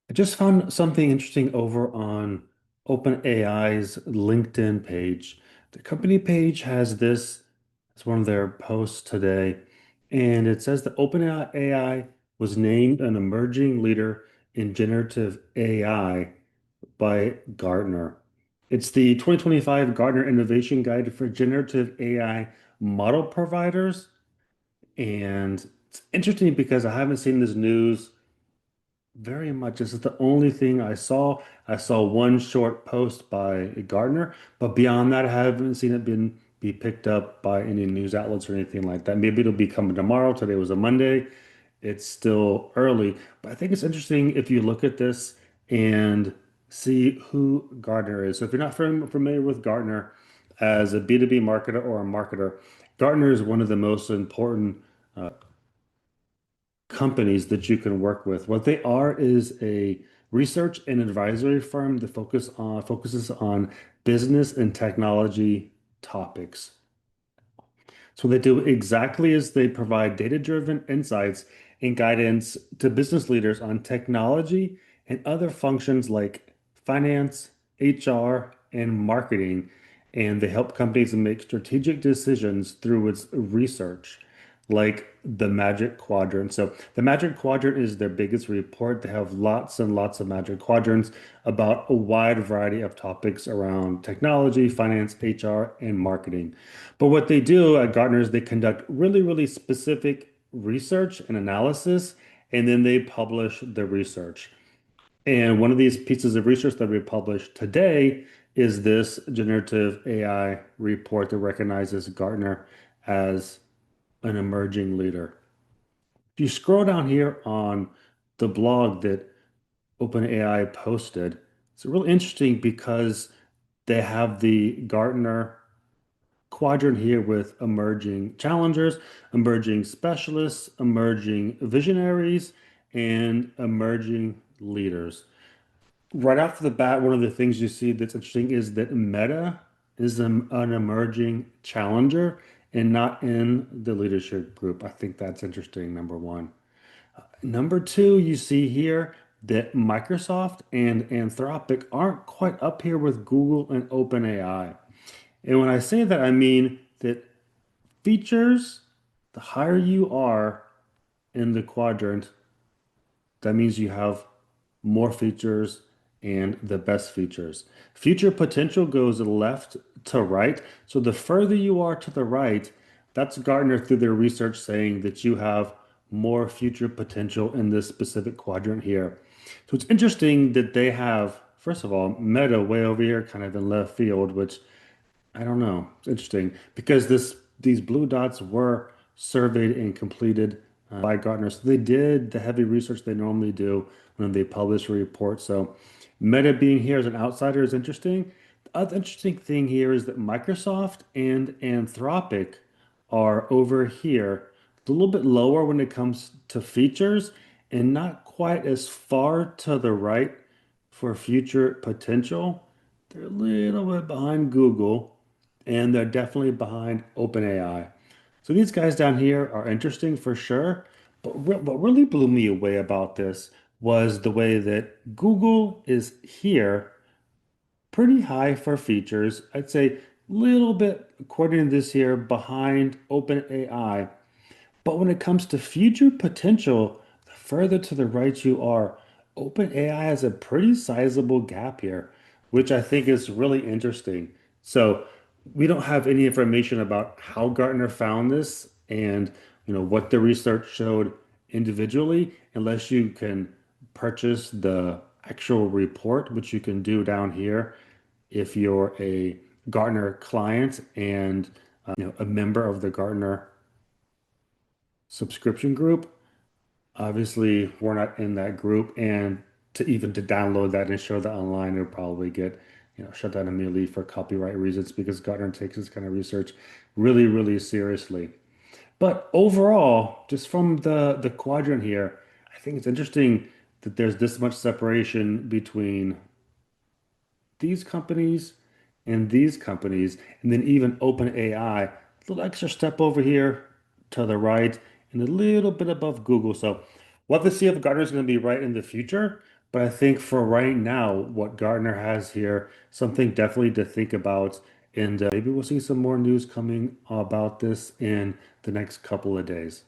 I just found something interesting over on OpenAI's LinkedIn page. The company page has this as one of their posts today, and it says that OpenAI was named an emerging leader in generative AI by Gartner. It's the 2025 Gartner Innovation Guide for Generative AI Model Providers, and it's interesting because I haven't seen this news very much. This is the only thing I saw. I saw one short post by Gardner, but beyond that, I haven't seen it be picked up by any news outlets or anything like that. Maybe it'll be coming tomorrow. Today was a Monday. It's still early, but I think it's interesting if you look at this and see who Gardner is. So if you're not familiar with Gardner as a B2B marketer or a marketer, Gartner is one of the most important companies that you can work with. What they are is a research and advisory firm that focuses on business and technology topics. So they do exactly as they provide data-driven insights and guidance to business leaders on technology and other functions like finance, HR, and marketing. And they help companies make strategic decisions through its research, like the Magic Quadrant. So the Magic Quadrant is their biggest report. They have lots and lots of Magic Quadrants about a wide variety of topics around technology, finance, HR, and marketing. But what they do at Gartner is they conduct really, really specific research and analysis, and then they publish the research. And one of these pieces of research that we published today is this generative AI report that recognizes Gartner as an emerging leader. If you scroll down here on the blog that OpenAI posted, it's really interesting because they have the Gartner quadrant here with emerging challengers, emerging specialists, emerging visionaries, and emerging leaders. Right off the bat, one of the things you see that's interesting is that Meta is an emerging challenger and not in the leadership group. I think that's interesting, number one. Number two, you see here that Microsoft and Anthropic aren't quite up here with Google and OpenAI. And when I say that, I mean that features, the higher you are in the quadrant, that means you have more features and the best features. Future potential goes left to right. So the further you are to the right, that's Gartner through their research saying that you have more future potential in this specific quadrant here. So it's interesting that they have, first of all, Meta way over here, kind of in left field, which I don't know. It's interesting because these blue dots were surveyed and completed by Gartner. So they did the heavy research they normally do when they publish a report. So Meta being here as an outsider is interesting. The other interesting thing here is that Microsoft and Anthropic are over here, a little bit lower when it comes to features and not quite as far to the right for future potential. They're a little bit behind Google and they're definitely behind OpenAI. So these guys down here are interesting for sure. But what really blew me away about this was the way that Google is here pretty high for features. I'd say little bit, according to this here, behind OpenAI. But when it comes to future potential, the further to the right you are, OpenAI has a pretty sizable gap here, which I think is really interesting. So we don't have any information about how Gartner found this and what the research showed individually, unless you can purchase the actual report, which you can do down here if you're a Gartner client and a member of the Gartner subscription group. Obviously, we're not in that group, and to download that and show that online, it'll probably get shut down immediately for copyright reasons because Gartner takes this kind of research really, really seriously. But overall, just from the quadrant here, I think it's interesting that there's this much separation between these companies and these companies, and then even OpenAI, a little extra step over here to the right and a little bit above Google. So we'll have to see if Gartner is going to be right in the future. But I think for right now, what Gartner has here, something definitely to think about. And maybe we'll see some more news coming about this in the next couple of days.